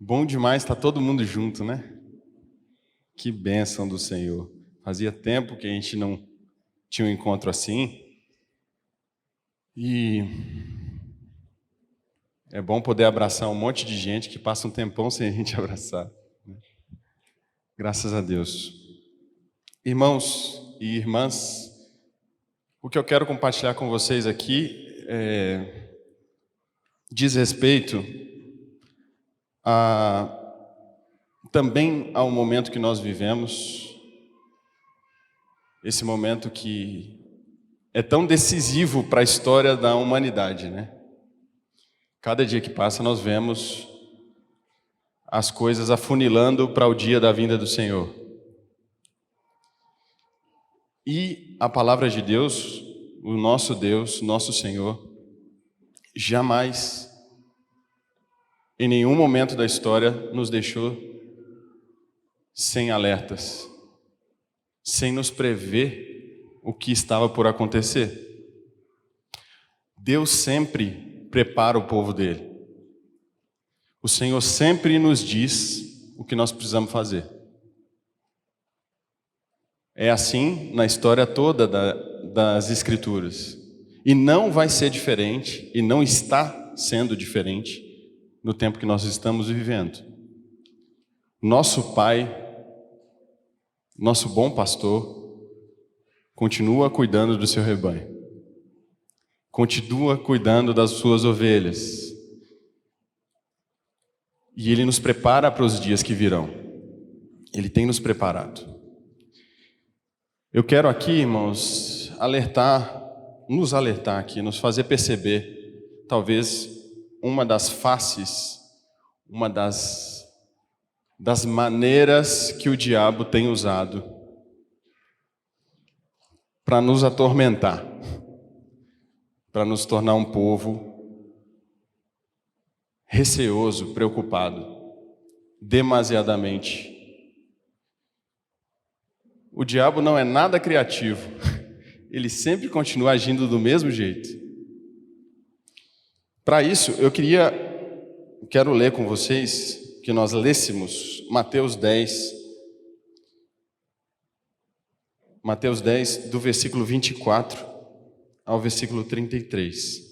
Bom demais estar todo mundo junto, né? Que bênção do Senhor. Fazia tempo que a gente não tinha um encontro assim. E é bom poder abraçar um monte de gente que passa um tempão sem a gente abraçar. Graças a Deus. Irmãos e irmãs, o que eu quero compartilhar com vocês aqui diz respeito também ao momento que nós vivemos, esse momento que é tão decisivo para a história da humanidade, né? Cada dia que passa nós vemos as coisas afunilando para o dia da vinda do Senhor. E a palavra de Deus, o nosso Deus, nosso Senhor, jamais, em nenhum momento da história, nos deixou sem alertas, sem nos prever o que estava por acontecer. Deus sempre prepara o povo dele. O Senhor sempre nos diz o que nós precisamos fazer. É assim na história toda das Escrituras. E não vai ser diferente, e não está sendo diferente no tempo que nós estamos vivendo. Nosso Pai, nosso bom pastor, continua cuidando do seu rebanho. Continua cuidando das suas ovelhas. E Ele nos prepara para os dias que virão. Ele tem nos preparado. Eu quero aqui, irmãos, nos alertar aqui, nos fazer perceber, talvez, uma das faces, uma das maneiras que o diabo tem usado para nos atormentar, para nos tornar um povo receoso, preocupado, demasiadamente. O diabo não é nada criativo, ele sempre continua agindo do mesmo jeito. Para isso, quero ler com vocês, que nós lêssemos Mateus 10, do versículo 24 ao versículo 33.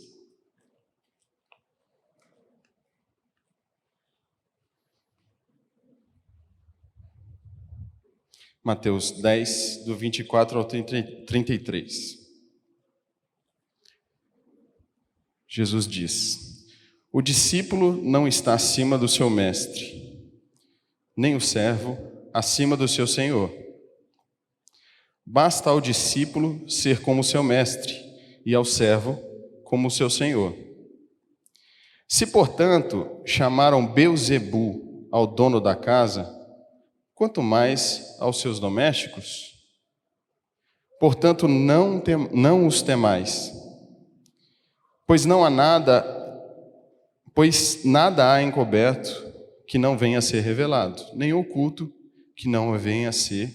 Mateus 10, do 24 ao 33. Jesus diz: O discípulo não está acima do seu mestre, nem o servo acima do seu senhor. Basta ao discípulo ser como seu mestre, e ao servo como seu senhor. Se, portanto, chamaram Beelzebu ao dono da casa, quanto mais aos seus domésticos? Portanto, não os temais, pois nada há encoberto que não venha a ser revelado, nem oculto que não venha a ser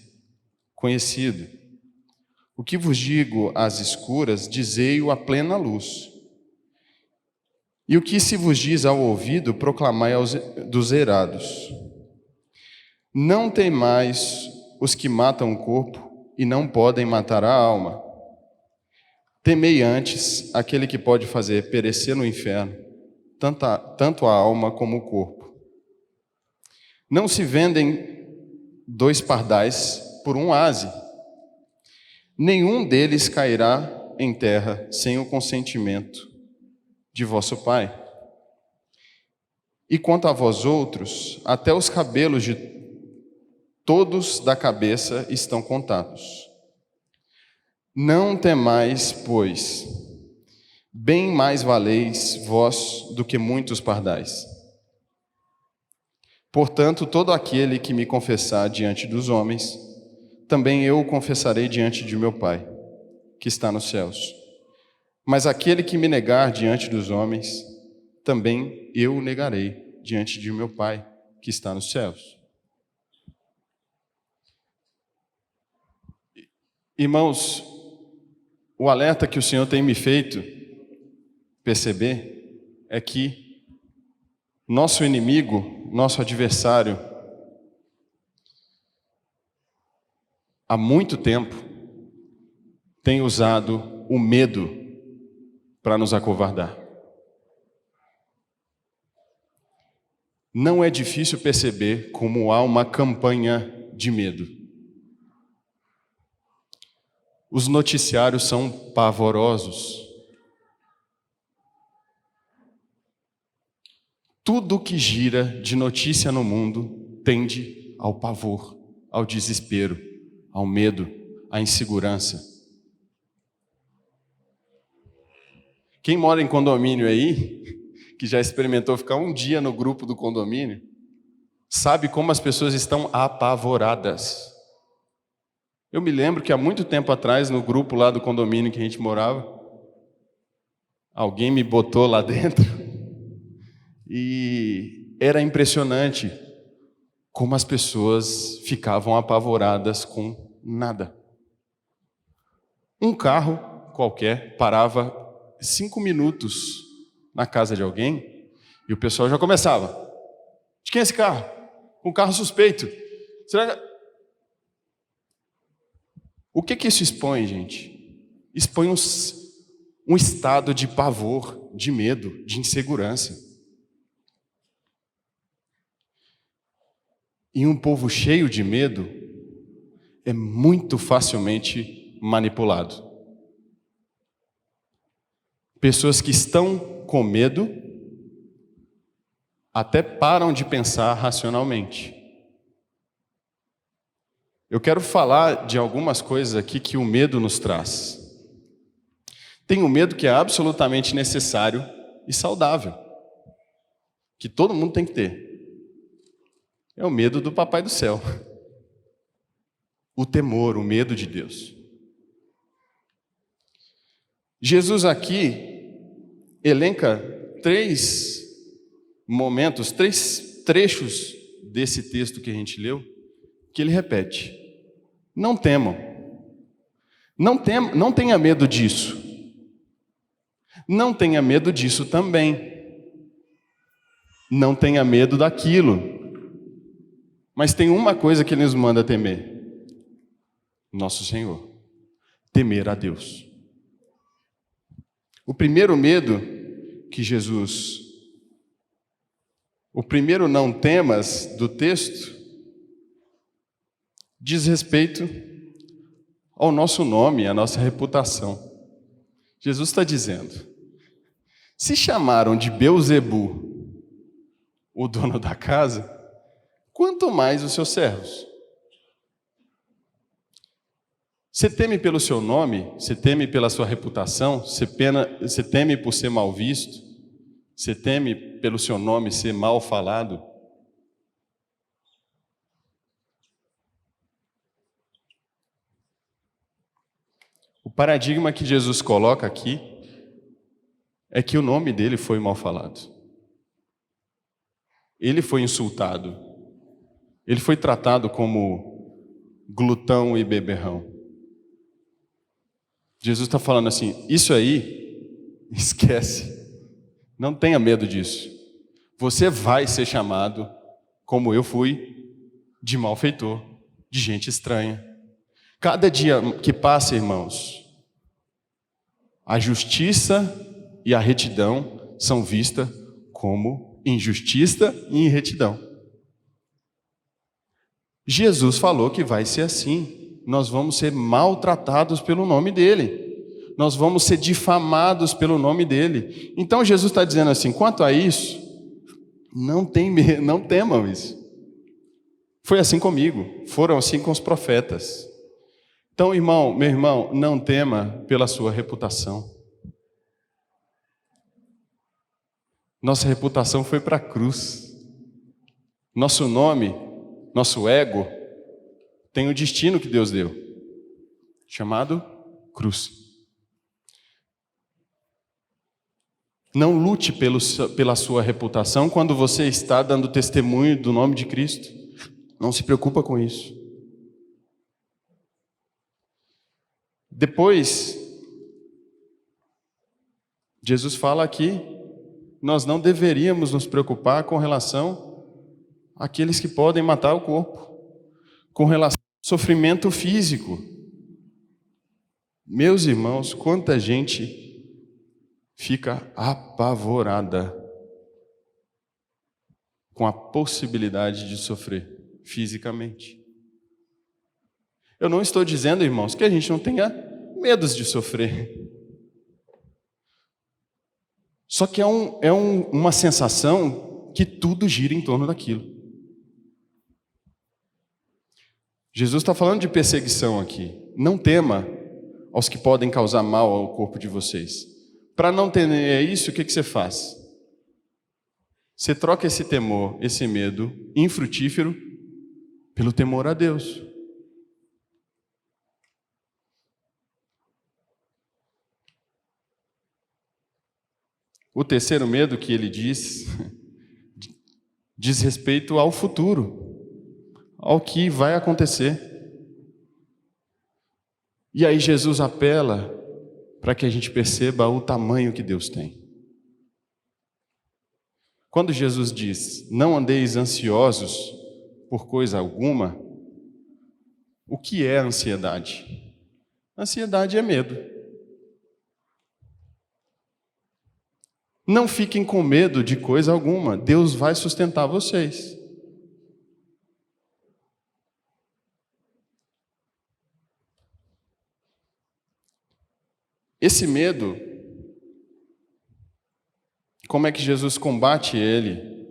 conhecido. O que vos digo às escuras, dizei-o à plena luz. E o que se vos diz ao ouvido, proclamai dos eirados. Não temais os que matam o corpo e não podem matar a alma. Temei antes aquele que pode fazer perecer no inferno, tanto a alma como o corpo. Não se vendem 2 pardais por um aze. Nenhum deles cairá em terra sem o consentimento de vosso Pai. E quanto a vós outros, até os cabelos de todos da cabeça estão contados. Não temais, pois, bem mais valeis vós do que muitos pardais. Portanto, todo aquele que me confessar diante dos homens, também eu o confessarei diante de meu Pai, que está nos céus. Mas aquele que me negar diante dos homens, também eu o negarei diante de meu Pai, que está nos céus. Irmãos, o alerta que o Senhor tem me feito perceber é que nosso inimigo nosso adversário, há muito tempo, tem usado o medo para nos acovardar. Não é difícil perceber como há uma campanha de medo. Os noticiários são pavorosos. Tudo que gira de notícia no mundo tende ao pavor, ao desespero, ao medo, à insegurança. Quem mora em condomínio aí, que já experimentou ficar um dia no grupo do condomínio, sabe como as pessoas estão apavoradas. Eu me lembro que há muito tempo atrás, no grupo lá do condomínio que a gente morava, alguém me botou lá dentro e era impressionante como as pessoas ficavam apavoradas com nada. Um carro qualquer parava 5 minutos na casa de alguém e o pessoal já começava: de quem é esse carro? Um carro suspeito. Será que... O que isso expõe, gente? Expõe um estado de pavor, de medo, de insegurança. E um povo cheio de medo é muito facilmente manipulado. Pessoas que estão com medo até param de pensar racionalmente. Eu quero falar de algumas coisas aqui que o medo nos traz. Tem um medo que é absolutamente necessário e saudável, que todo mundo tem que ter. É o medo do Papai do Céu. O temor, o medo de Deus. Jesus aqui elenca 3 momentos, 3 trechos desse texto que a gente leu, que ele repete: não temam, não tenha medo disso, não tenha medo disso também, não tenha medo daquilo, mas tem uma coisa que ele nos manda temer: nosso Senhor, temer a Deus. O primeiro medo que Jesus, o primeiro não temas do texto, diz respeito ao nosso nome, à nossa reputação. Jesus está dizendo: se chamaram de Beelzebu o dono da casa, quanto mais os seus servos. Você teme pelo seu nome? Você teme pela sua reputação? Você teme por ser mal visto? Você teme pelo seu nome ser mal falado? O paradigma que Jesus coloca aqui é que o nome dele foi mal falado. Ele foi insultado. Ele foi tratado como glutão e beberrão. Jesus está falando assim: isso aí, esquece. Não tenha medo disso. Você vai ser chamado, como eu fui, de malfeitor, de gente estranha. Cada dia que passa, irmãos, a justiça e a retidão são vistas como injustiça e irretidão. Jesus falou que vai ser assim. Nós vamos ser maltratados pelo nome dele. Nós vamos ser difamados pelo nome dele. Então Jesus está dizendo assim: quanto a isso, não temam isso. Foi assim comigo, foram assim com os profetas. Então, irmão, meu irmão, não tema pela sua reputação. Nossa reputação foi para a cruz. Nosso nome, nosso ego, tem o destino que Deus deu, chamado cruz. Não lute pela sua reputação quando você está dando testemunho do nome de Cristo. Não se preocupa com isso. Depois, Jesus fala aqui, nós não deveríamos nos preocupar com relação aqueles que podem matar o corpo, com relação ao sofrimento físico. Meus irmãos, quanta gente fica apavorada com a possibilidade de sofrer fisicamente. Eu não estou dizendo, irmãos, que a gente não tenha medos de sofrer. Só que uma sensação que tudo gira em torno daquilo. Jesus está falando de perseguição aqui. Não tema aos que podem causar mal ao corpo de vocês. Para não ter isso, o que você faz? Você troca esse temor, esse medo infrutífero, pelo temor a Deus. O terceiro medo que ele diz respeito ao futuro, ao que vai acontecer. E aí Jesus apela para que a gente perceba o tamanho que Deus tem. Quando Jesus diz, não andeis ansiosos por coisa alguma, o que é ansiedade? Ansiedade é medo. Não fiquem com medo de coisa alguma, Deus vai sustentar vocês. Esse medo, como é que Jesus combate ele?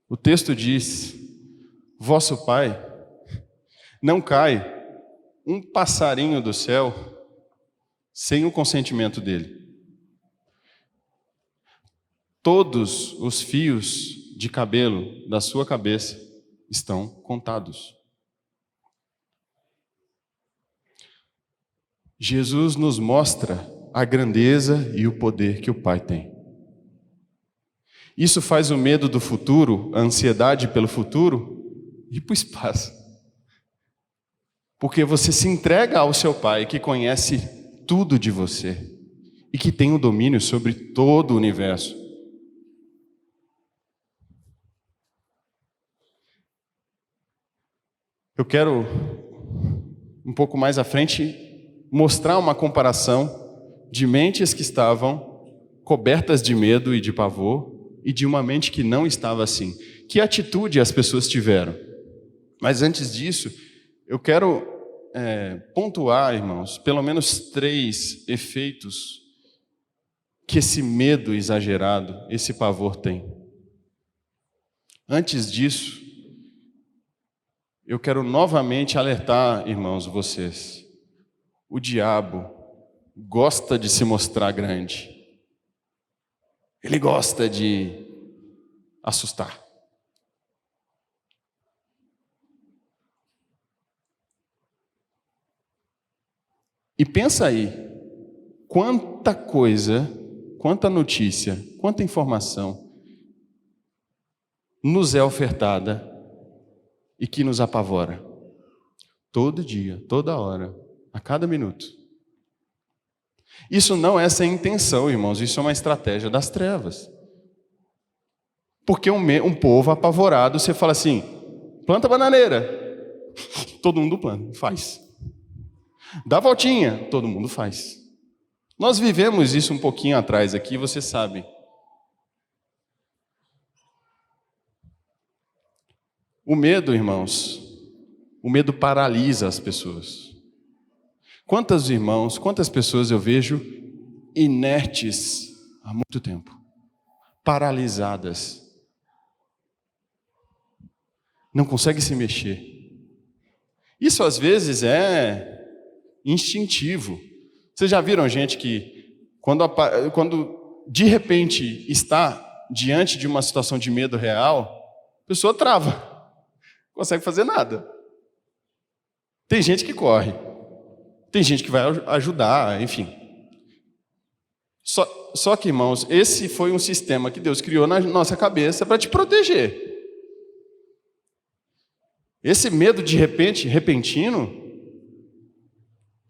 O texto diz, vosso Pai não cai um passarinho do céu sem o consentimento dele. Todos os fios de cabelo da sua cabeça estão contados. Jesus nos mostra a grandeza e o poder que o Pai tem. Isso faz o medo do futuro, a ansiedade pelo futuro, ir para o espaço. Porque você se entrega ao seu Pai, que conhece tudo de você e que tem o domínio sobre todo o universo. Eu quero, um pouco mais à frente, mostrar uma comparação de mentes que estavam cobertas de medo e de pavor e de uma mente que não estava assim. Que atitude as pessoas tiveram? Mas antes disso, eu quero pontuar, irmãos, pelo menos 3 efeitos que esse medo exagerado, esse pavor tem. Antes disso, eu quero novamente alertar, irmãos, vocês. O diabo gosta de se mostrar grande. Ele gosta de assustar. E pensa aí, quanta coisa, quanta notícia, quanta informação nos é ofertada e que nos apavora. Todo dia, toda hora, a cada minuto. Isso não é sem intenção, irmãos, isso é uma estratégia das trevas. Porque um povo apavorado, você fala assim, planta bananeira. Todo mundo planta, faz. Dá voltinha, todo mundo faz. Nós vivemos isso um pouquinho atrás aqui, você sabe. O medo, irmãos, o medo paralisa as pessoas. Quantos irmãos, quantas pessoas eu vejo inertes há muito tempo, paralisadas, não conseguem se mexer. Isso às vezes é instintivo. Vocês já viram gente que, quando de repente está diante de uma situação de medo real, a pessoa trava, não consegue fazer nada. Tem gente que corre, tem gente que vai ajudar, enfim. Só que, irmãos, esse foi um sistema que Deus criou na nossa cabeça para te proteger. Esse medo de repente, repentino,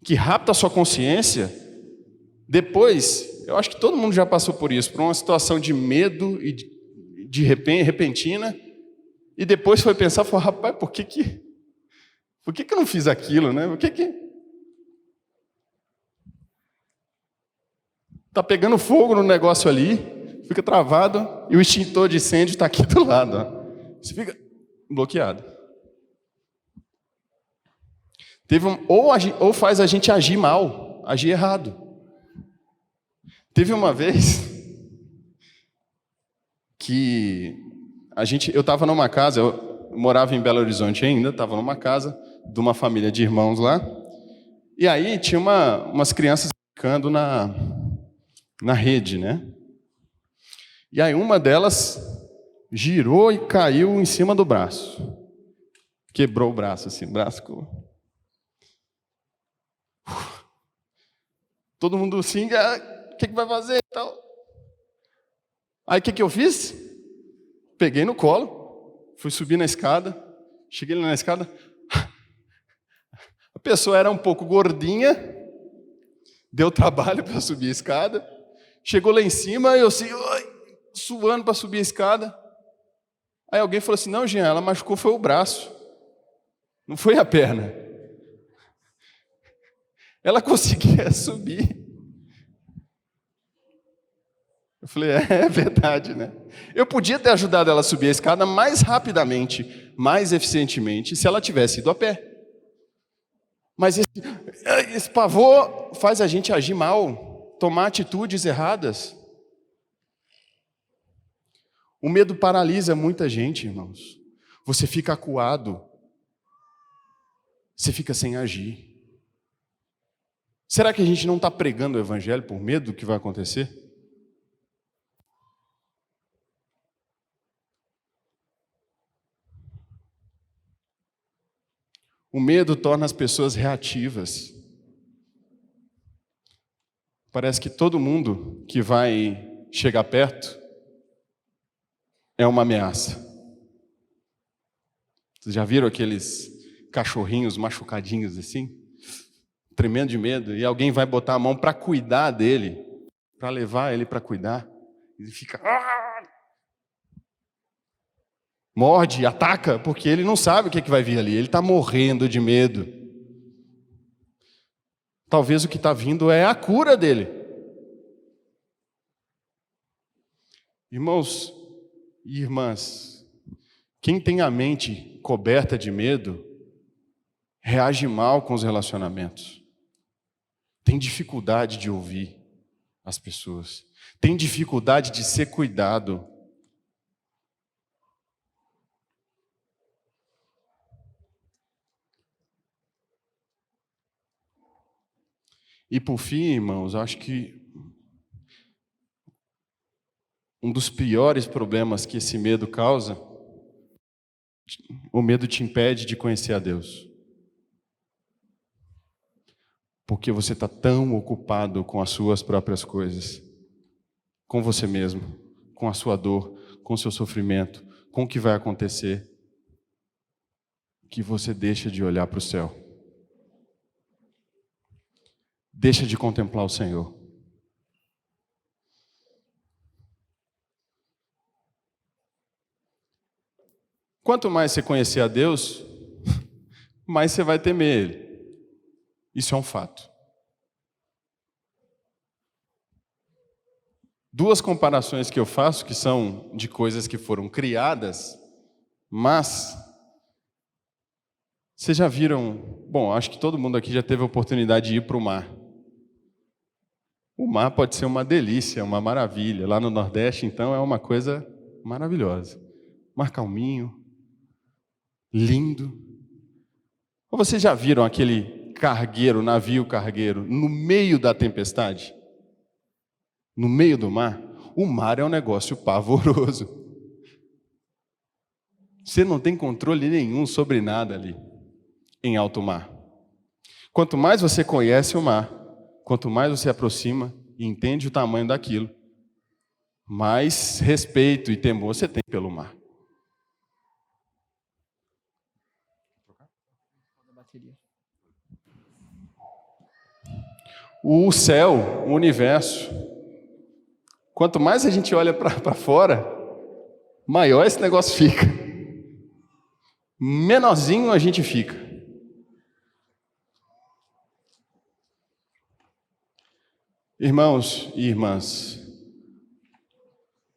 que rapta a sua consciência, depois, eu acho que todo mundo já passou por isso, por uma situação de medo e de repentina, E depois foi pensar, falou, rapaz, por que eu não fiz aquilo, né? Por que tá pegando fogo no negócio ali, fica travado, e o extintor de incêndio está aqui do lado. Ó. Você fica bloqueado. Ou faz a gente agir mal, agir errado. Teve uma vez que eu estava numa casa, eu morava em Belo Horizonte ainda, estava numa casa de uma família de irmãos lá, e aí tinha umas crianças brincando na rede, né? E aí uma delas girou e caiu em cima do braço. Quebrou o braço, assim, o braço ficou... Todo mundo assim, o que vai fazer e tal? Aí o que eu fiz? Peguei no colo, fui subir na escada, cheguei lá na escada, a pessoa era um pouco gordinha, deu trabalho para subir a escada, chegou lá em cima, eu assim, suando para subir a escada. Aí alguém falou assim, não, Jean, ela machucou foi o braço, não foi a perna. Ela conseguia subir. Eu falei, é verdade, né? Eu podia ter ajudado ela a subir a escada mais rapidamente, mais eficientemente, se ela tivesse ido a pé. Mas esse pavor faz a gente agir mal, tomar atitudes erradas. O medo paralisa muita gente, irmãos. Você fica acuado. Você fica sem agir. Será que a gente não está pregando o evangelho por medo do que vai acontecer? O medo torna as pessoas reativas. Parece que todo mundo que vai chegar perto é uma ameaça. Vocês já viram aqueles cachorrinhos machucadinhos assim? Tremendo de medo. E alguém vai botar a mão para cuidar dele, para levar ele para cuidar. Ele fica... morde, ataca, porque ele não sabe o que vai vir ali. Ele está morrendo de medo. Talvez o que está vindo é a cura dele. Irmãos e irmãs, quem tem a mente coberta de medo, reage mal com os relacionamentos. Tem dificuldade de ouvir as pessoas. Tem dificuldade de ser cuidado. E por fim, irmãos, acho que um dos piores problemas que esse medo causa, o medo te impede de conhecer a Deus. Porque você está tão ocupado com as suas próprias coisas, com você mesmo, com a sua dor, com o seu sofrimento, com o que vai acontecer, que você deixa de olhar para o céu. Deixa de contemplar o Senhor. Quanto mais você conhecer a Deus, mais você vai temer Ele. Isso é um fato. Duas comparações que eu faço, que são de coisas que foram criadas, mas vocês já viram... Bom, acho que todo mundo aqui já teve a oportunidade de ir para o mar. O mar pode ser uma delícia, uma maravilha. Lá no Nordeste, então, é uma coisa maravilhosa. Mar calminho, lindo. Ou vocês já viram aquele cargueiro, navio cargueiro, no meio da tempestade? No meio do mar? O mar é um negócio pavoroso. Você não tem controle nenhum sobre nada ali, em alto mar. Quanto mais você conhece o mar, quanto mais você aproxima e entende o tamanho daquilo, mais respeito e temor você tem pelo mar. O céu, o universo, quanto mais a gente olha para fora, maior esse negócio fica. menorzinho a gente fica. Irmãos e irmãs,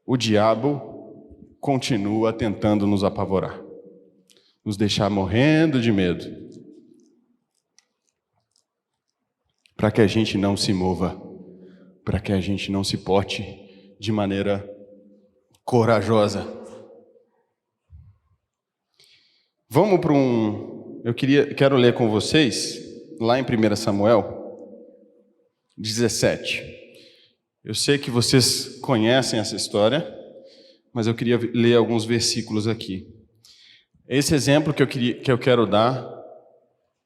o diabo continua tentando nos apavorar, nos deixar morrendo de medo, para que a gente não se mova, para que a gente não se porte de maneira corajosa. Vamos para quero ler com vocês, lá em 1 Samuel 17. Eu sei que vocês conhecem essa história, mas eu queria ler alguns versículos aqui. Esse exemplo que eu quero dar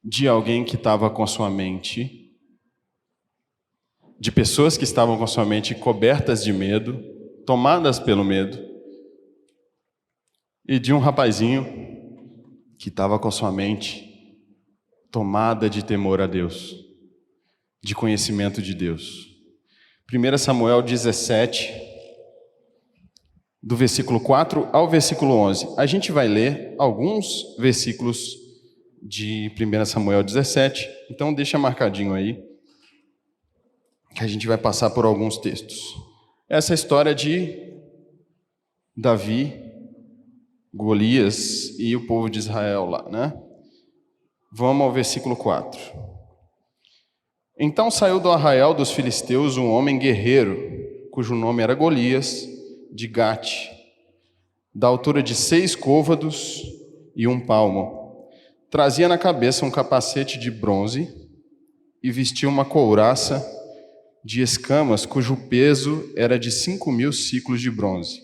de alguém que estava com a sua mente, de pessoas que estavam com a sua mente cobertas de medo, tomadas pelo medo, e de um rapazinho que estava com a sua mente tomada de temor a Deus, de conhecimento de Deus. 1 Samuel 17, do versículo 4 ao versículo 11. A gente vai ler alguns versículos de 1 Samuel 17, então deixa marcadinho aí, que a gente vai passar por alguns textos. Essa história de Davi, Golias e o povo de Israel lá, né? Vamos ao versículo 4. Então saiu do arraial dos filisteus um homem guerreiro, cujo nome era Golias, de Gate, da altura de 6 côvados e 1 palmo. Trazia na cabeça um capacete de bronze e vestia uma couraça de escamas, cujo peso era de 5.000 siclos de bronze.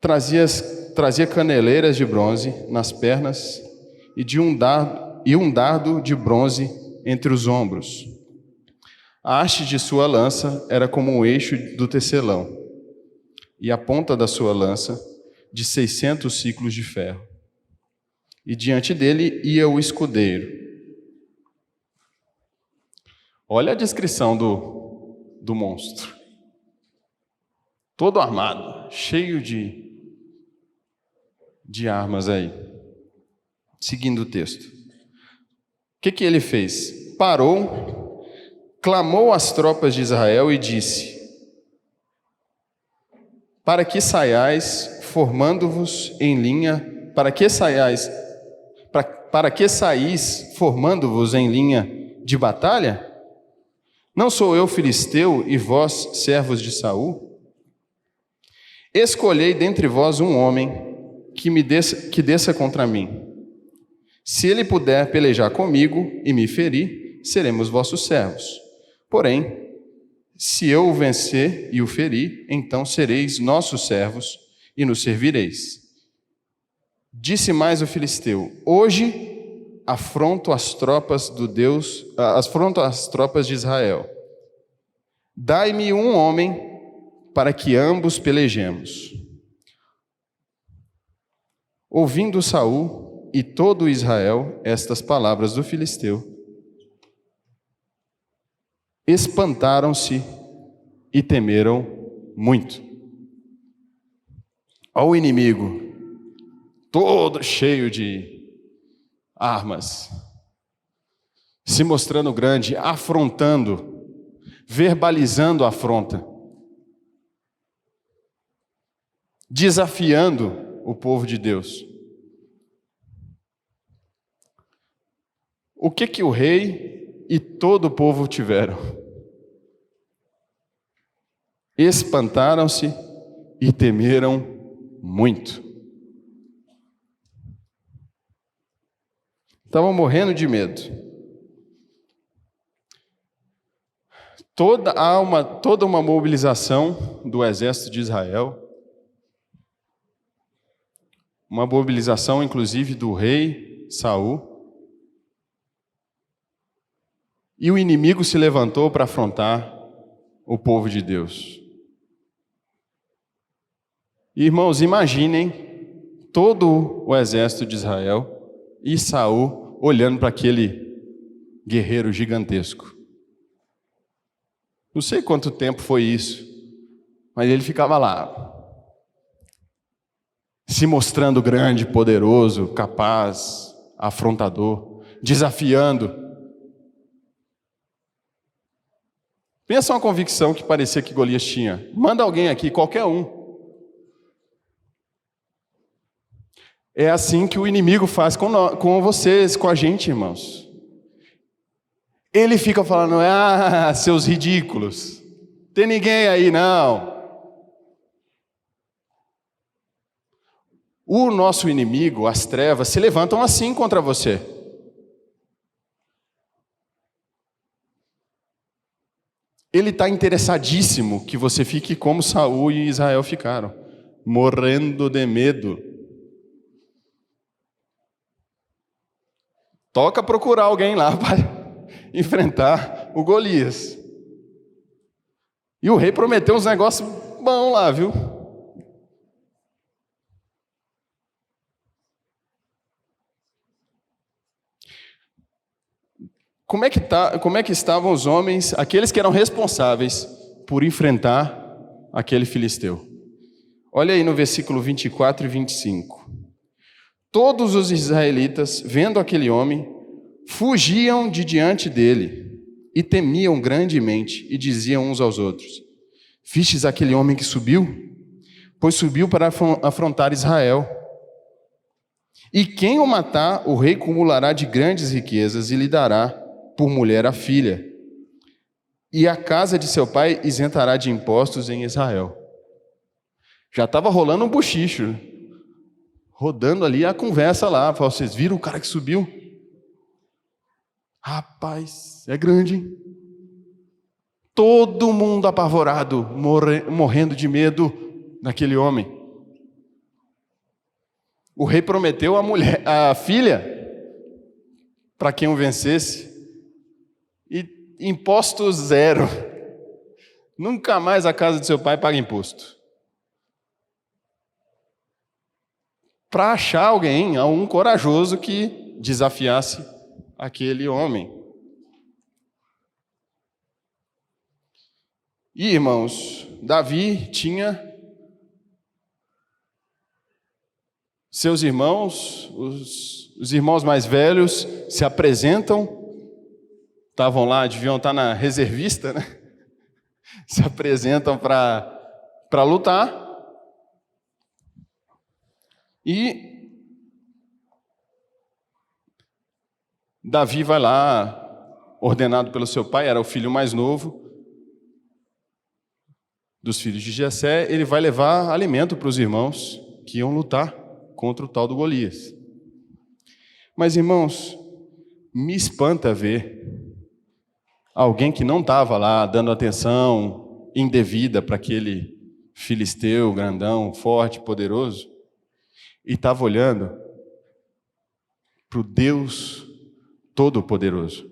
Trazia caneleiras de bronze nas pernas e um dardo de bronze entre os ombros. A haste de sua lança era como o eixo do tecelão, e a ponta da sua lança de 600 siclos de ferro. E diante dele ia o escudeiro. Olha a descrição do monstro. Todo armado, cheio de armas aí. Seguindo o texto. O que ele fez? Parou, clamou às tropas de Israel e disse: para que saíais formando-vos em linha de batalha? Não sou eu filisteu e vós servos de Saul? Escolhei dentre vós um homem que desça contra mim. Se ele puder pelejar comigo e me ferir, seremos vossos servos. Porém, se eu o vencer e o ferir, então sereis nossos servos e nos servireis. Disse mais o filisteu: hoje afronto as tropas de Israel. Dai-me um homem para que ambos pelejemos. Ouvindo Saul e todo Israel estas palavras do filisteu, espantaram-se e temeram muito. Olha o inimigo, todo cheio de armas, se mostrando grande, afrontando, verbalizando a afronta, desafiando o povo de Deus. O que o rei e todo o povo tiveram? Espantaram-se e temeram muito. Estavam morrendo de medo. Toda uma mobilização do exército de Israel, uma mobilização inclusive do rei Saul, e o inimigo se levantou para afrontar o povo de Deus. Irmãos, imaginem todo o exército de Israel e Saul olhando para aquele guerreiro gigantesco. Não sei quanto tempo foi isso, mas ele ficava lá, se mostrando grande, poderoso, capaz, afrontador, desafiando. Pensa uma convicção que parecia que Golias tinha. Manda alguém aqui, qualquer um. É assim que o inimigo faz com vocês, com a gente, irmãos. Ele fica falando, seus ridículos, tem ninguém aí não. O nosso inimigo, as trevas, se levantam assim contra você. Ele está interessadíssimo que você fique como Saul e Israel ficaram, morrendo de medo. Toca procurar alguém lá para enfrentar o Golias. E o rei prometeu uns negócios bons lá, viu? Como é que estavam os homens, aqueles que eram responsáveis por enfrentar aquele filisteu? Olha aí no versículo 24 e 25. Todos os israelitas, vendo aquele homem, fugiam de diante dele e temiam grandemente e diziam uns aos outros: vistes aquele homem que subiu? Pois subiu para afrontar Israel. E quem o matar, o rei cumulará de grandes riquezas e lhe dará por mulher a filha. E a casa de seu pai isentará de impostos em Israel. Já estava rolando um bochicho, rodando ali a conversa lá. Vocês viram o cara que subiu? Rapaz, é grande, hein? Todo mundo apavorado, morrendo de medo daquele homem. O rei prometeu a filha, para quem o vencesse, e imposto zero. Nunca mais a casa de seu pai paga imposto. Para achar alguém, um corajoso que desafiasse aquele homem. E, irmãos, Davi tinha seus irmãos, os irmãos mais velhos se apresentam, estavam lá, deviam estar na reservista, né? Se apresentam para lutar. E Davi vai lá, ordenado pelo seu pai, era o filho mais novo dos filhos de Jessé, ele vai levar alimento para os irmãos que iam lutar contra o tal do Golias. Mas, irmãos, me espanta ver alguém que não estava lá dando atenção indevida para aquele filisteu grandão, forte, poderoso, e estava olhando para o Deus Todo-Poderoso.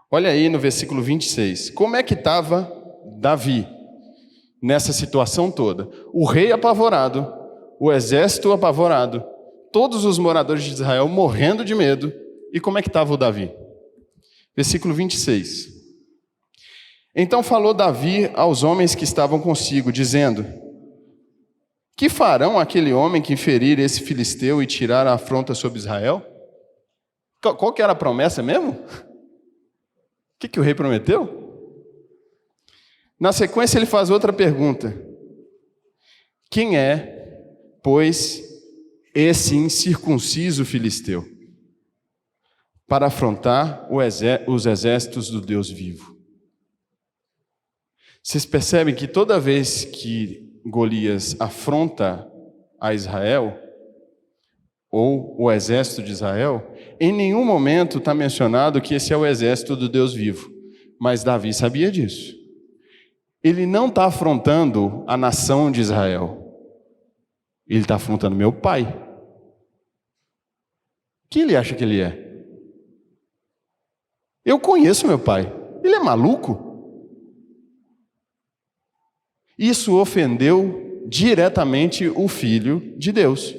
Olha aí no versículo 26. Como é que estava Davi nessa situação toda? O rei apavorado, o exército apavorado, todos os moradores de Israel morrendo de medo. E como é que estava o Davi? Versículo 26. Então falou Davi aos homens que estavam consigo, dizendo: que farão aquele homem que ferir esse filisteu e tirar a afronta sobre Israel? Qual que era a promessa mesmo? O que o rei prometeu? Na sequência ele faz outra pergunta. Quem é, pois, esse incircunciso filisteu para afrontar os exércitos do Deus vivo? Vocês percebem que toda vez que Golias afronta a Israel, ou o exército de Israel, em nenhum momento está mencionado que esse é o exército do Deus vivo. Mas Davi sabia disso. Ele não está afrontando a nação de Israel. Ele está afrontando meu pai. Quem ele acha que ele é? Eu conheço meu pai. Ele é maluco? Isso ofendeu diretamente o Filho de Deus.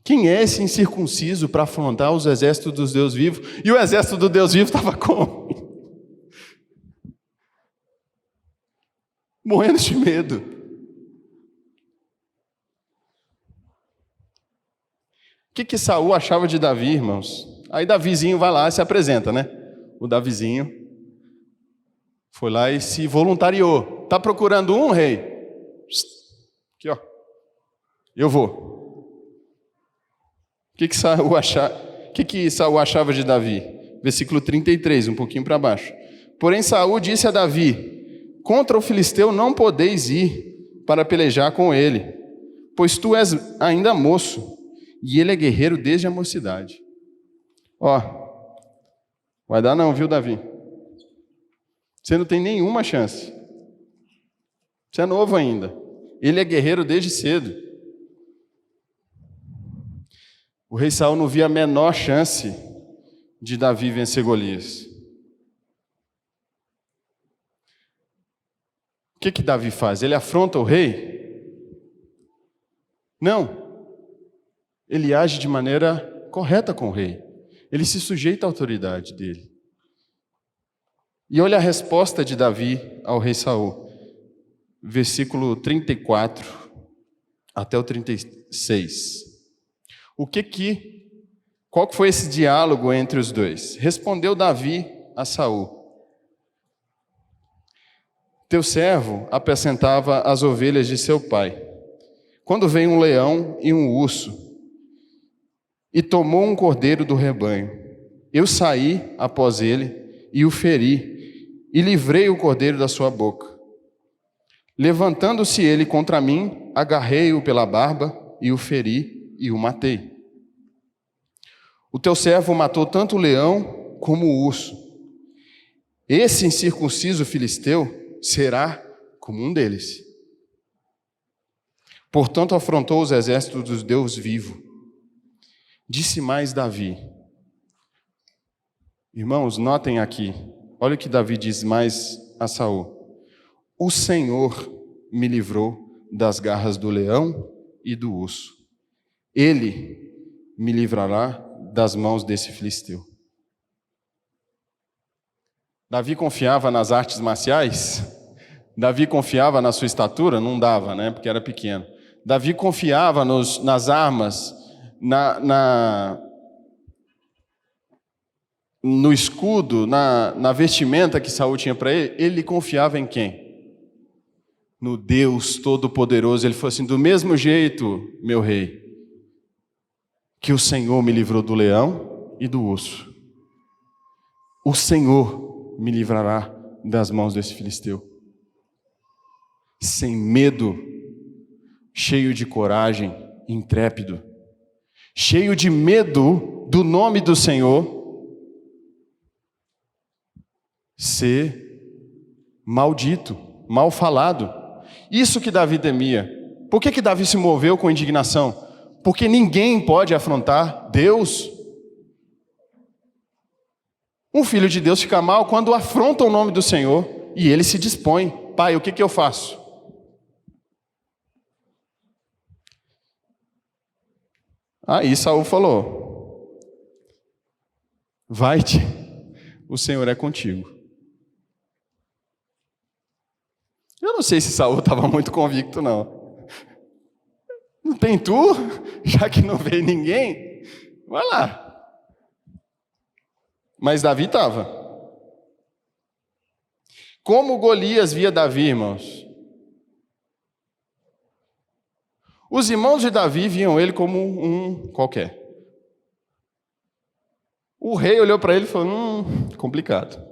Quem é esse incircunciso para afrontar os exércitos dos Deus vivos? E o exército do Deus vivo estava como? Morrendo de medo. O que Saul achava de Davi, irmãos? Aí Davizinho vai lá e se apresenta, né? O Davizinho foi lá e se voluntariou. Está procurando um rei? Aqui, ó. Eu vou. O que Saul achava de Davi? Versículo 33, um pouquinho para baixo. Porém Saul disse a Davi: contra o filisteu não podeis ir para pelejar com ele, pois tu és ainda moço, e ele é guerreiro desde a mocidade. Ó, vai dar não, viu, Davi? Você não tem nenhuma chance. Você é novo ainda. Ele é guerreiro desde cedo. O rei Saul não via a menor chance de Davi vencer Golias. O que Davi faz? Ele afronta o rei? Não. Ele age de maneira correta com o rei. Ele se sujeita à autoridade dele. E olha a resposta de Davi ao rei Saul. Versículo 34 até o 36. Qual foi esse diálogo entre os dois? Respondeu Davi a Saul: teu servo apacentava as ovelhas de seu pai, quando veio um leão e um urso, e tomou um cordeiro do rebanho. Eu saí após ele e o feri, e livrei o cordeiro da sua boca. Levantando-se ele contra mim, agarrei-o pela barba e o feri e o matei. O teu servo matou tanto o leão como o urso. Esse incircunciso filisteu será como um deles. Portanto, afrontou os exércitos dos Deus vivo. Disse mais Davi. Irmãos, notem aqui. Olha o que Davi diz mais a Saul. O Senhor me livrou das garras do leão e do urso. Ele me livrará das mãos desse filisteu. Davi confiava nas artes marciais? Davi confiava na sua estatura? Não dava, né? Porque era pequeno. Davi confiava nas armas, no escudo, na vestimenta que Saul tinha para ele. Ele confiava em quem? No Deus Todo-Poderoso. Ele falou assim: do mesmo jeito, meu rei, que o Senhor me livrou do leão e do urso, o Senhor me livrará das mãos desse filisteu. Sem medo, cheio de coragem, intrépido, cheio de medo do nome do Senhor, ser maldito, mal falado. Isso que Davi temia. Por que Davi se moveu com indignação? Porque ninguém pode afrontar Deus. Um filho de Deus fica mal quando afronta o nome do Senhor e ele se dispõe: pai, o que eu faço? Aí Saul falou: vai-te, o Senhor é contigo. Eu não sei se Saul estava muito convicto, não. Não tem tu? Já que não veio ninguém, vai lá. Mas Davi estava. Como Golias via Davi, irmãos? Os irmãos de Davi viam ele como um qualquer. O rei olhou para ele e falou: complicado.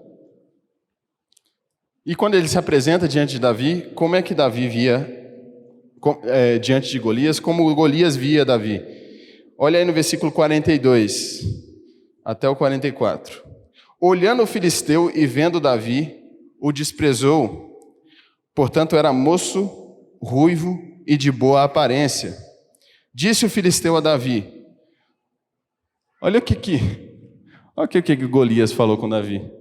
E quando ele se apresenta diante de Davi, como é que Davi via diante de Golias, como Golias via Davi? Olha aí no versículo 42 até o 44. Olhando o filisteu e vendo Davi, o desprezou, portanto era moço, ruivo e de boa aparência. Disse o filisteu a Davi: olha o que Golias falou com Davi.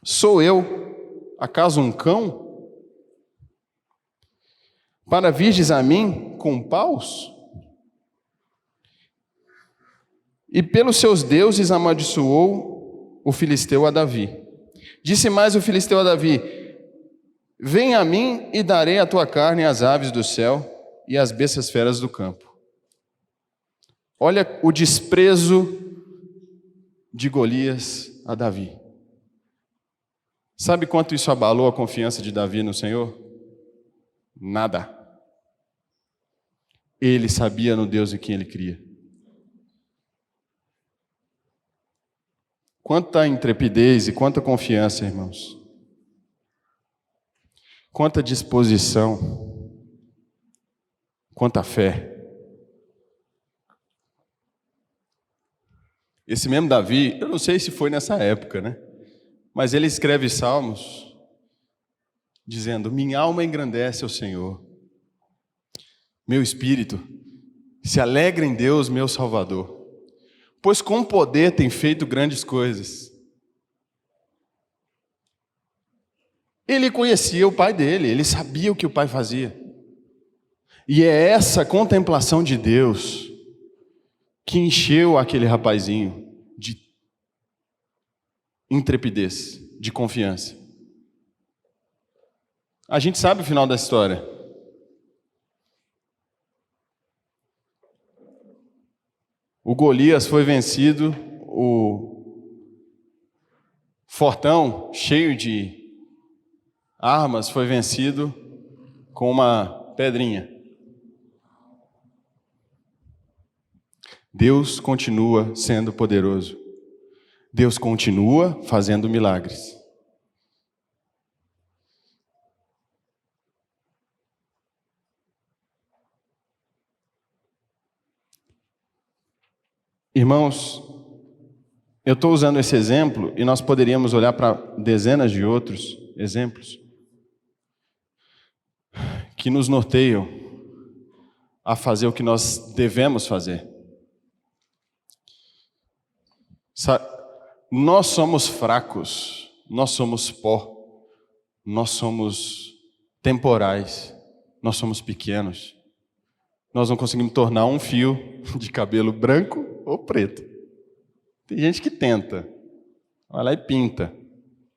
Sou eu, acaso um cão? para virdes a mim com paus? E pelos seus deuses amaldiçoou o filisteu a Davi. Disse mais o filisteu a Davi: vem a mim e darei a tua carne às aves do céu e às bestas feras do campo. Olha o desprezo de Golias a Davi. Sabe quanto isso abalou a confiança de Davi no Senhor? Nada. Ele sabia no Deus em quem ele cria. Quanta intrepidez e quanta confiança, irmãos. Quanta disposição. Quanta fé. Esse mesmo Davi, eu não sei se foi nessa época, né? Mas ele escreve salmos dizendo: minha alma engrandece ao Senhor. Meu espírito se alegra em Deus, meu Salvador. Pois com poder tem feito grandes coisas. Ele conhecia o pai dele, ele sabia o que o pai fazia. E é essa contemplação de Deus que encheu aquele rapazinho de intrepidez, de confiança. A gente sabe o final da história. O Golias foi vencido, o fortão, cheio de armas, foi vencido com uma pedrinha. Deus continua sendo poderoso. Deus continua fazendo milagres. Irmãos, eu estou usando esse exemplo e nós poderíamos olhar para dezenas de outros exemplos que nos norteiam a fazer o que nós devemos fazer. Nós somos fracos, nós somos pó, nós somos temporais, nós somos pequenos. Nós não conseguimos tornar um fio de cabelo branco ou preto. Tem gente que tenta, vai lá e pinta,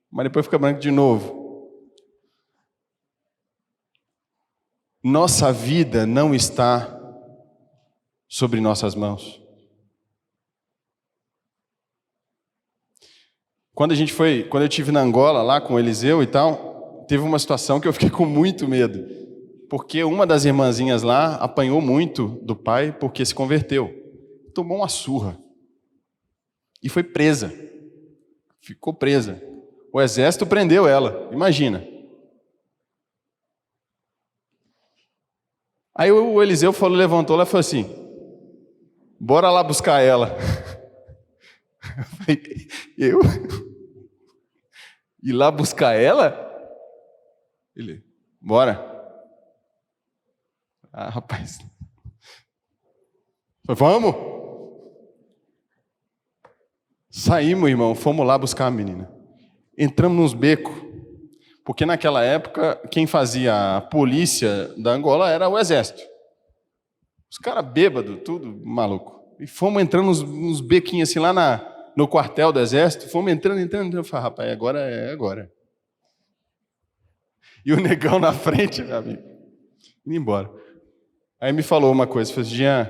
mas depois fica branco de novo. Nossa vida não está sobre nossas mãos. Quando eu estive na Angola, lá com o Eliseu e tal, teve uma situação que eu fiquei com muito medo, porque uma das irmãzinhas lá apanhou muito do pai porque se converteu, tomou uma surra e foi presa, ficou presa. O exército prendeu ela, imagina. Aí o Eliseu levantou lá e falou assim: bora lá buscar ela. Eu? Ir lá buscar ela? Ele, bora. Ah, rapaz. Vamos. Saímos, irmão, fomos lá buscar a menina. Entramos nos becos, porque naquela época quem fazia a polícia da Angola era o exército. Os caras bêbados, tudo maluco. E fomos entrando nos bequinhos assim lá no quartel do exército, fomos entrando. Eu falei, rapaz, agora é agora. E o negão na frente, meu amigo, indo embora. Aí me falou uma coisa, falou assim: Jean,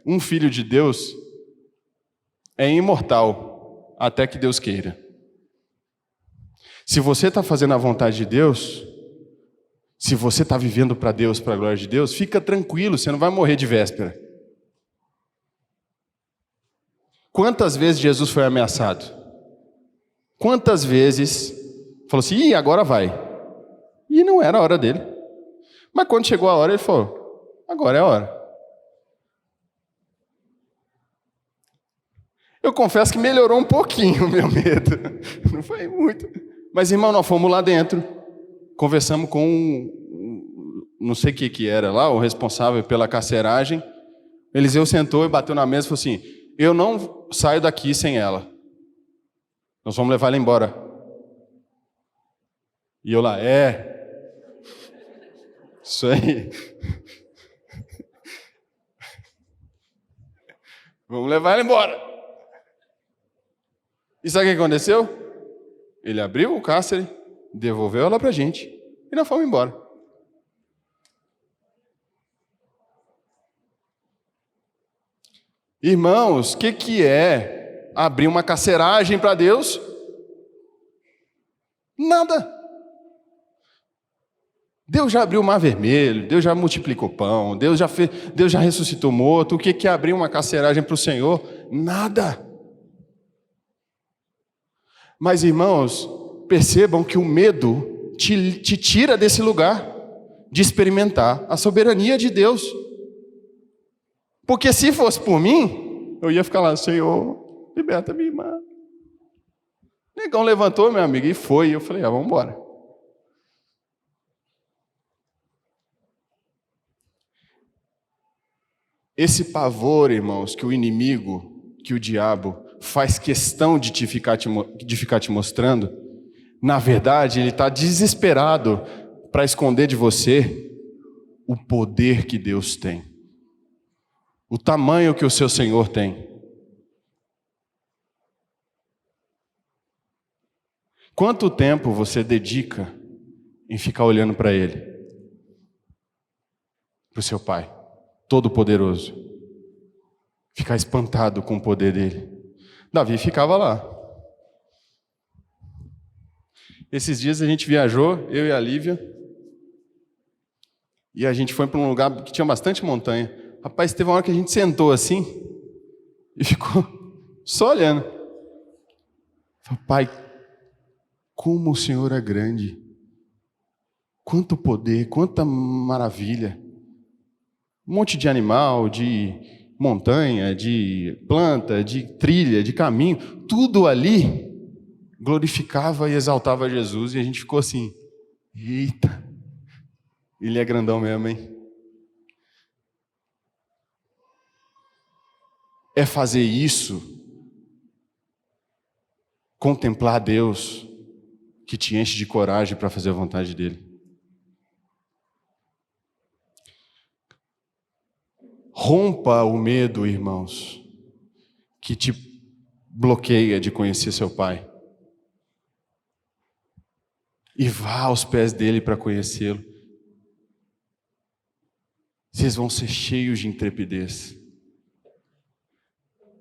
um filho de Deus é imortal até que Deus queira. Se você está fazendo a vontade de Deus, se você está vivendo para Deus, para a glória de Deus, fica tranquilo, você não vai morrer de véspera. Quantas vezes Jesus foi ameaçado? Quantas vezes falou assim: agora vai. E não era a hora dele. Mas quando chegou a hora, ele falou: agora é a hora. Eu confesso que melhorou um pouquinho o meu medo. Não foi muito. Mas, irmão, nós fomos lá dentro. Conversamos com não sei o que era lá, o responsável pela carceragem. Eliseu sentou e bateu na mesa e falou assim: eu não saio daqui sem ela. Nós vamos levar ela embora. E eu lá, Isso aí. Vamos levar ela embora. E sabe o que aconteceu? Ele abriu o cárcere, devolveu ela pra gente e nós fomos embora. Irmãos, o que é abrir uma carceragem para Deus? Nada. Deus já abriu o mar vermelho, Deus já multiplicou pão, Deus já ressuscitou morto. O que é abrir uma carceragem para o Senhor? Nada. Mas, irmãos, percebam que o medo te tira desse lugar de experimentar a soberania de Deus. Porque se fosse por mim, eu ia ficar lá, Senhor, liberta minha irmã. O negão levantou, meu amigo, e foi. Eu falei, vamos embora. Esse pavor, irmãos, que o inimigo, que o diabo faz questão de ficar te mostrando, na verdade, ele está desesperado para esconder de você o poder que Deus tem, o tamanho que o seu Senhor tem. Quanto tempo você dedica em ficar olhando para Ele, para o seu Pai Todo-Poderoso, ficar espantado com o poder dele? Davi ficava lá. Esses dias a gente viajou, eu e a Lívia, e a gente foi para um lugar que tinha bastante montanha. Rapaz, teve uma hora que a gente sentou assim e ficou só olhando. Falei, Pai, como o Senhor é grande, quanto poder, quanta maravilha. Um monte de animal, de montanha, de planta, de trilha, de caminho, tudo ali glorificava e exaltava Jesus, e a gente ficou assim, eita, ele é grandão mesmo, hein? É fazer isso, contemplar Deus, que te enche de coragem para fazer a vontade dele. Rompa o medo, irmãos, que te bloqueia de conhecer seu Pai. E vá aos pés dele para conhecê-lo. Vocês vão ser cheios de intrepidez.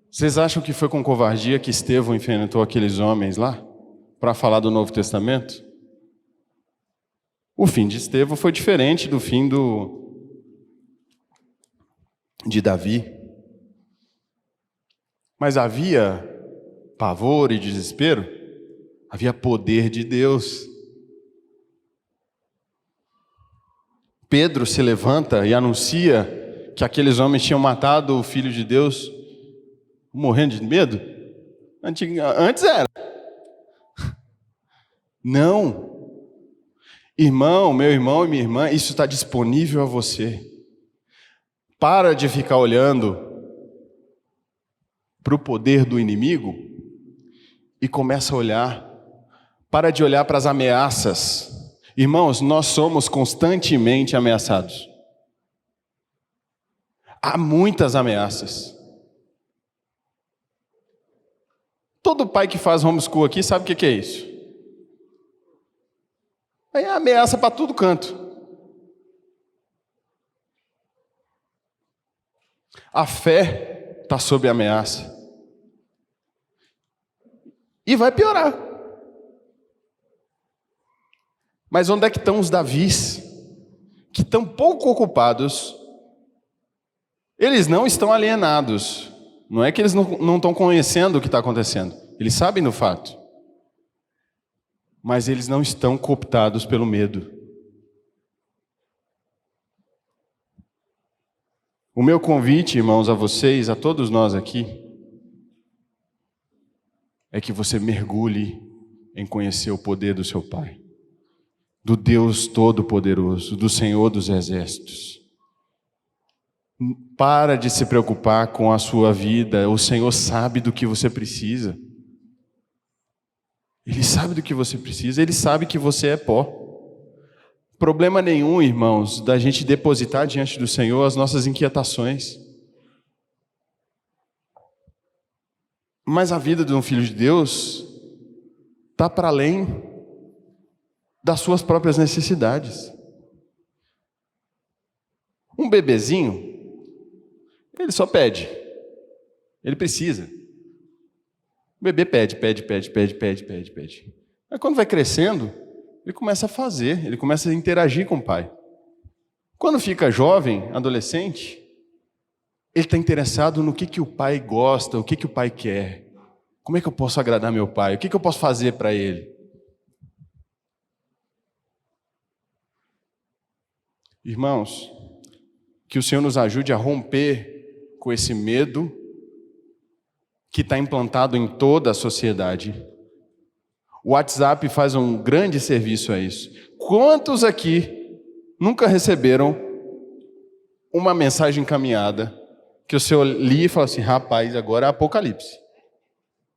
Vocês acham que foi com covardia que Estevão enfrentou aqueles homens lá para falar do Novo Testamento? O fim de Estevão foi diferente do fim de Davi. Mas havia pavor e desespero? Havia poder de Deus. Pedro se levanta e anuncia que aqueles homens tinham matado o Filho de Deus, morrendo de medo. Antes era. Não. Irmão, meu irmão e minha irmã, isso está disponível a você. Para de ficar olhando para o poder do inimigo e começa a olhar. Para de olhar para as ameaças. Irmãos, nós somos constantemente ameaçados. Há muitas ameaças. Todo pai que faz homeschool aqui sabe o que é isso. Aí é ameaça para todo canto. A fé está sob ameaça. E vai piorar. Mas onde é que estão os Davis? Que estão pouco ocupados. Eles não estão alienados. Não é que eles não estão conhecendo o que está acontecendo. Eles sabem do fato. Mas eles não estão cooptados pelo medo. O meu convite, irmãos, a vocês, a todos nós aqui, é que você mergulhe em conhecer o poder do seu Pai, do Deus Todo-Poderoso, do Senhor dos Exércitos. Para de se preocupar com a sua vida, o Senhor sabe do que você precisa. Ele sabe do que você precisa, Ele sabe que você é pó. Problema nenhum, irmãos, da gente depositar diante do Senhor as nossas inquietações. Mas a vida de um filho de Deus está para além das suas próprias necessidades. Um bebezinho, ele só pede. Ele precisa. O bebê pede. Aí quando vai crescendo, ele começa a fazer, ele começa a interagir com o pai. Quando fica jovem, adolescente, ele está interessado no que o pai gosta, o que o pai quer. Como é que eu posso agradar meu pai? O que eu posso fazer para ele? Irmãos, que o Senhor nos ajude a romper com esse medo que está implantado em toda a sociedade. O WhatsApp faz um grande serviço a isso. Quantos aqui nunca receberam uma mensagem encaminhada que o Senhor lia e falou assim: rapaz, agora é Apocalipse.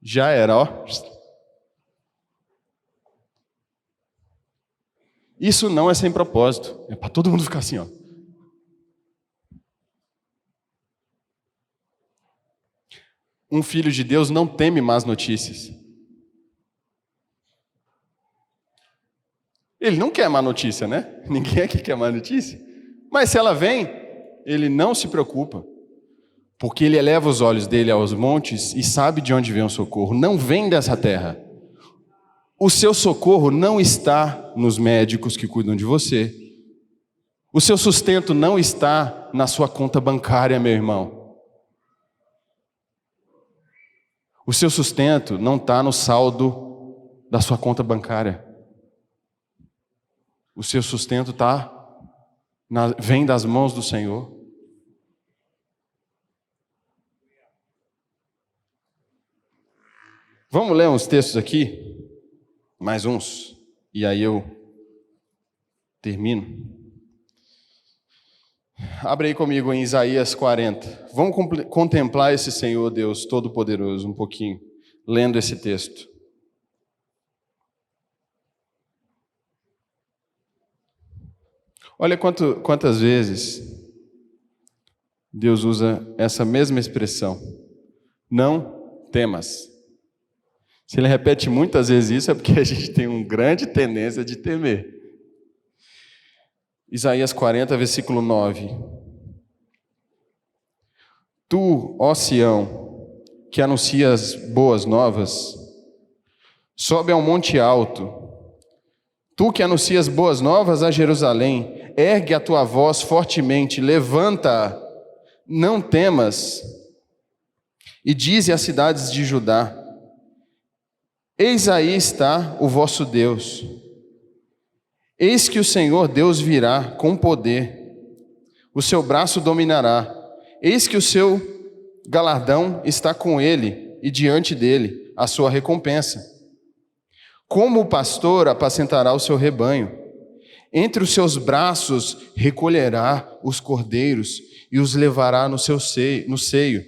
Já era, ó. Isso não é sem propósito. É para todo mundo ficar assim, ó. Um filho de Deus não teme más notícias. Ele não quer má notícia, né? Ninguém aqui quer má notícia. Mas se ela vem, ele não se preocupa. Porque ele eleva os olhos dele aos montes e sabe de onde vem o socorro. Não vem dessa terra. O seu socorro não está nos médicos que cuidam de você. O seu sustento não está na sua conta bancária, meu irmão. O seu sustento não está no saldo da sua conta bancária. O seu sustento vem das mãos do Senhor. Vamos ler uns textos aqui? Mais uns. E aí eu termino. Abre aí comigo em Isaías 40. Vamos contemplar esse Senhor Deus Todo-Poderoso um pouquinho, lendo esse texto. Olha quantas vezes Deus usa essa mesma expressão. Não temas. Se ele repete muitas vezes isso, é porque a gente tem uma grande tendência de temer. Isaías 40, versículo 9. Tu, ó Sião, que anuncias boas novas, sobe ao monte alto. Tu que anuncias boas novas a Jerusalém, ergue a tua voz fortemente, levanta, não temas, e dize às cidades de Judá: eis aí está o vosso Deus. Eis que o Senhor Deus virá com poder, o seu braço dominará. Eis que o seu galardão está com ele, e diante dele a sua recompensa. Como o pastor apacentará o seu rebanho, entre os seus braços recolherá os cordeiros e os levará no seio.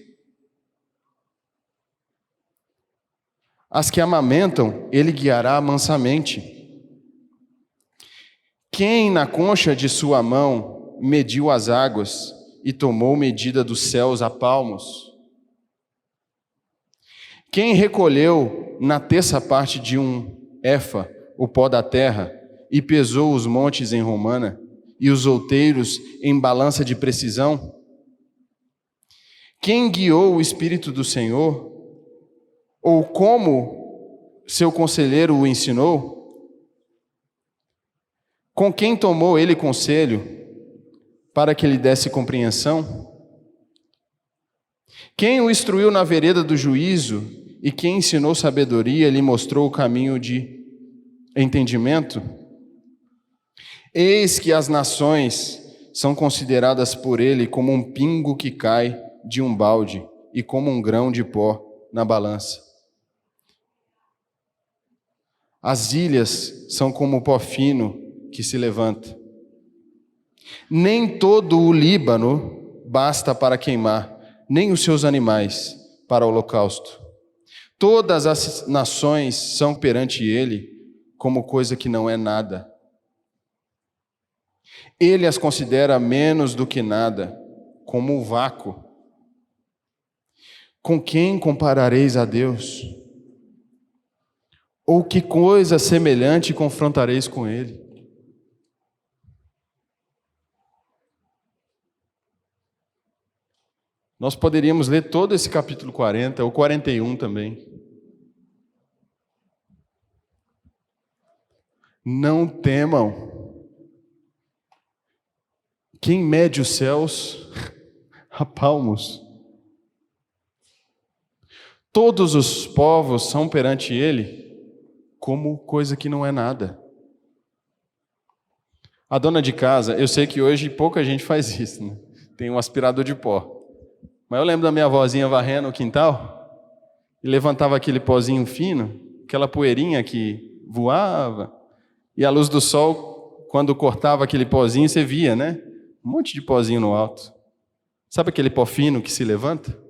As que amamentam, ele guiará mansamente. Quem na concha de sua mão mediu as águas e tomou medida dos céus a palmos? Quem recolheu na terça parte de um efa o pó da terra e pesou os montes em romana e os outeiros em balança de precisão? Quem guiou o Espírito do Senhor? Ou como seu conselheiro o ensinou? Com quem tomou ele conselho para que lhe desse compreensão? Quem o instruiu na vereda do juízo e quem ensinou sabedoria lhe mostrou o caminho de entendimento? Eis que as nações são consideradas por ele como um pingo que cai de um balde e como um grão de pó na balança. As ilhas são como o pó fino que se levanta. Nem todo o Líbano basta para queimar, nem os seus animais para o holocausto. Todas as nações são perante ele como coisa que não é nada. Ele as considera menos do que nada, como o vácuo. Com quem comparareis a Deus? Ou que coisa semelhante confrontareis com Ele? Nós poderíamos ler todo esse capítulo 40, ou 41 também. Não temam. Quem mede os céus a palmos? Todos os povos são perante Ele como coisa que não é nada. A dona de casa, eu sei que hoje pouca gente faz isso, né? Tem um aspirador de pó. Mas eu lembro da minha avózinha varrendo o quintal e levantava aquele pozinho fino, aquela poeirinha que voava, e a luz do sol, quando cortava aquele pozinho, você via, né? Um monte de pozinho no alto. Sabe aquele pó fino que se levanta?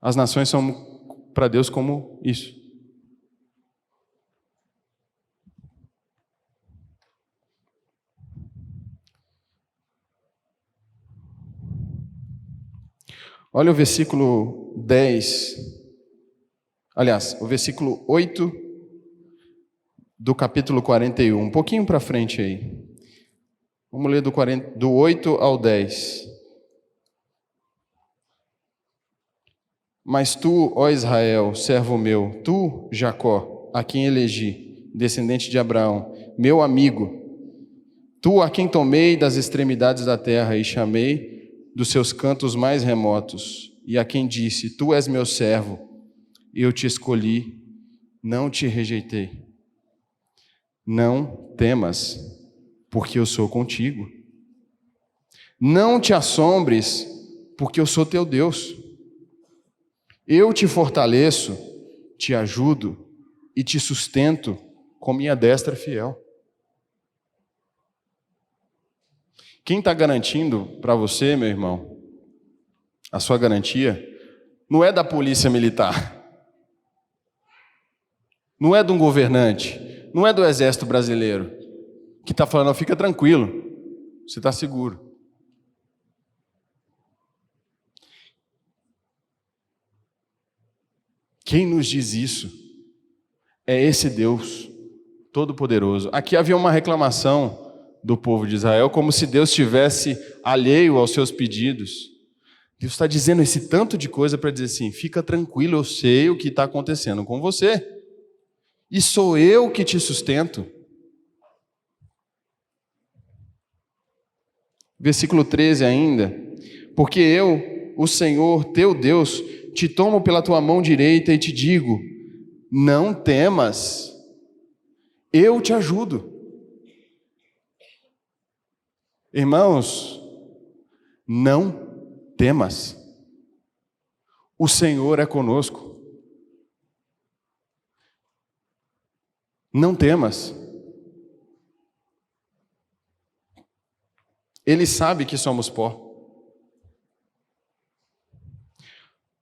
As nações são para Deus como isso. Olha o versículo 10. Aliás, o versículo 8 do capítulo 41. Um pouquinho para frente aí. Vamos ler do 8 ao 10. Mas tu, ó Israel, servo meu, tu, Jacó, a quem elegi, descendente de Abraão, meu amigo, tu a quem tomei das extremidades da terra e chamei dos seus cantos mais remotos, e a quem disse, tu és meu servo, eu te escolhi, não te rejeitei. Não temas, porque eu sou contigo. Não te assombres, porque eu sou teu Deus. Eu te fortaleço, te ajudo e te sustento com minha destra fiel. Quem está garantindo para você, meu irmão, a sua garantia, não é da polícia militar, não é de um governante, não é do exército brasileiro, que está falando, fica tranquilo, você está seguro. Quem nos diz isso é esse Deus Todo-Poderoso. Aqui havia uma reclamação do povo de Israel, como se Deus estivesse alheio aos seus pedidos. Deus está dizendo esse tanto de coisa para dizer assim, fica tranquilo, eu sei o que está acontecendo com você. E sou eu que te sustento. Versículo 13 ainda. Porque eu, o Senhor, teu Deus, te tomo pela tua mão direita e te digo, não temas, eu te ajudo. Irmãos, não temas. O Senhor é conosco. Não temas. Ele sabe que somos pó.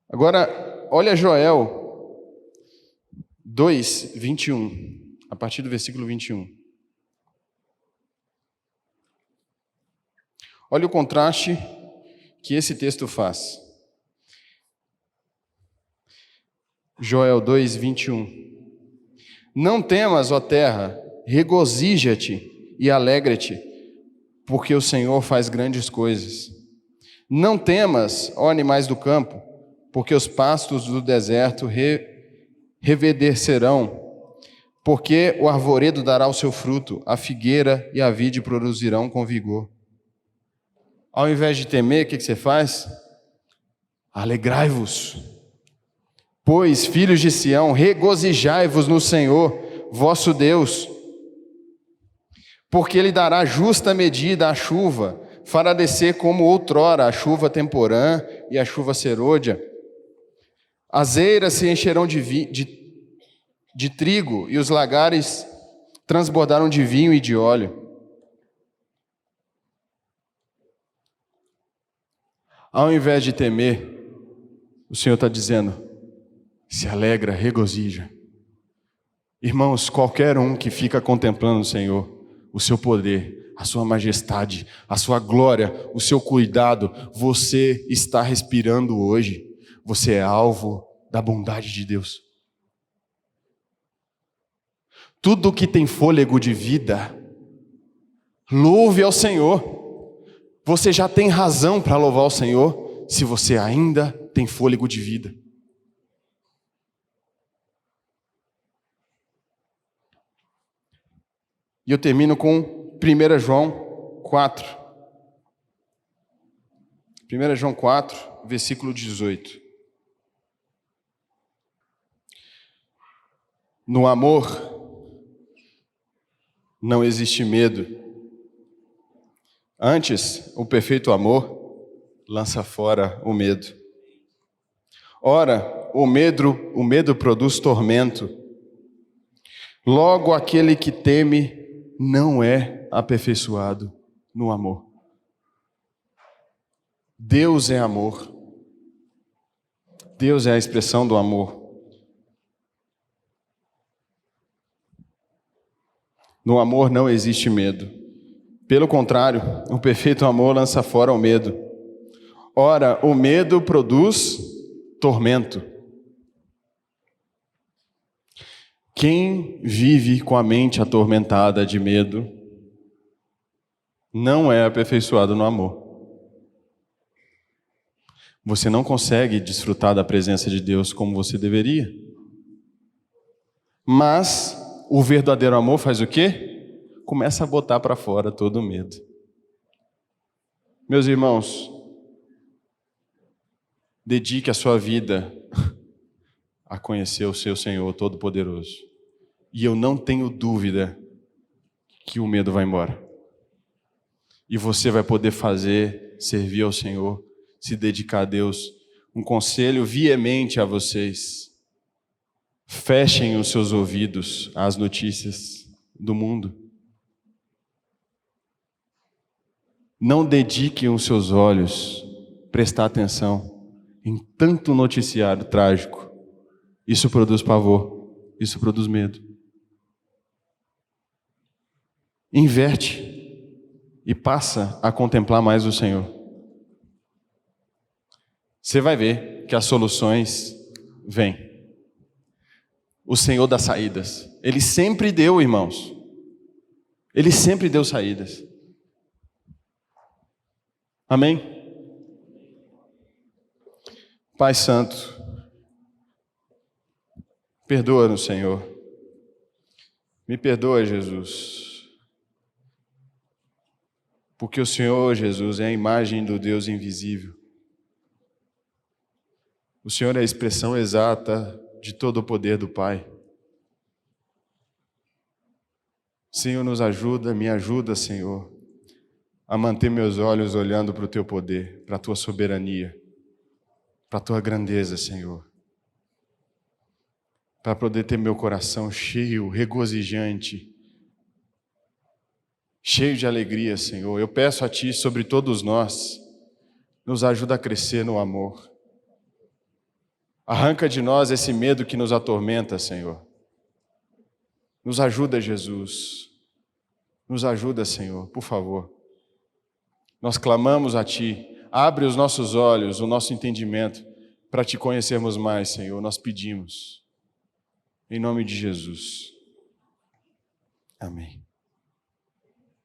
Agora, olha Joel 2, 21, a partir do versículo 21. Olha o contraste que esse texto faz. Joel 2, 21. Não temas, ó terra, regozija-te e alegra-te, porque o Senhor faz grandes coisas. Não temas, ó animais do campo, porque os pastos do deserto reverdecerão, porque o arvoredo dará o seu fruto, a figueira e a vide produzirão com vigor. Ao invés de temer, o que você faz? Alegrai-vos. Pois, filhos de Sião, regozijai-vos no Senhor, vosso Deus, porque Ele dará justa medida à chuva, fará descer como outrora a chuva temporã e a chuva serôdia. As eiras se encherão de trigo e os lagares transbordaram de vinho e de óleo. Ao invés de temer, o Senhor está dizendo, se alegra, regozija. Irmãos, qualquer um que fica contemplando o Senhor, o seu poder, a sua majestade, a sua glória, o seu cuidado. Você está respirando hoje. Você é alvo da bondade de Deus. Tudo que tem fôlego de vida, louve ao Senhor. Você já tem razão para louvar ao Senhor se você ainda tem fôlego de vida. E eu termino com 1 João 4. 1 João 4, versículo 18. No amor não existe medo. Antes, o perfeito amor lança fora o medo. Ora, o medo produz tormento. Logo, aquele que teme não é aperfeiçoado no amor. Deus é amor. Deus é a expressão do amor. No amor não existe medo. Pelo contrário, o perfeito amor lança fora o medo. Ora, o medo produz tormento. Quem vive com a mente atormentada de medo não é aperfeiçoado no amor. Você não consegue desfrutar da presença de Deus como você deveria. Mas o verdadeiro amor faz o quê? Começa a botar para fora todo o medo. Meus irmãos, dedique a sua vida a conhecer o seu Senhor Todo-Poderoso. E eu não tenho dúvida que o medo vai embora. E você vai poder servir ao Senhor, se dedicar a Deus. Um conselho veemente a vocês: fechem os seus ouvidos às notícias do mundo. Não dediquem os seus olhos a prestar atenção em tanto noticiário trágico. Isso produz pavor, isso produz medo. Inverte e passa a contemplar mais o Senhor. Você vai ver que as soluções vêm. O Senhor dá saídas. Ele sempre deu, irmãos. Ele sempre deu saídas. Amém? Pai Santo, perdoa-nos, Senhor. Me perdoa, Jesus. Porque o Senhor, Jesus, é a imagem do Deus invisível. O Senhor é a expressão exata de todo o poder do Pai. Senhor, nos ajuda, me ajuda, Senhor, a manter meus olhos olhando para o Teu poder, para a Tua soberania, para a Tua grandeza, Senhor. Para poder ter meu coração cheio, regozijante, cheio de alegria, Senhor. Eu peço a Ti, sobre todos nós, nos ajuda a crescer no amor. Arranca de nós esse medo que nos atormenta, Senhor. Nos ajuda, Jesus. Nos ajuda, Senhor, por favor. Nós clamamos a Ti. Abre os nossos olhos, o nosso entendimento, para Te conhecermos mais, Senhor. Nós pedimos. Em nome de Jesus. Amém.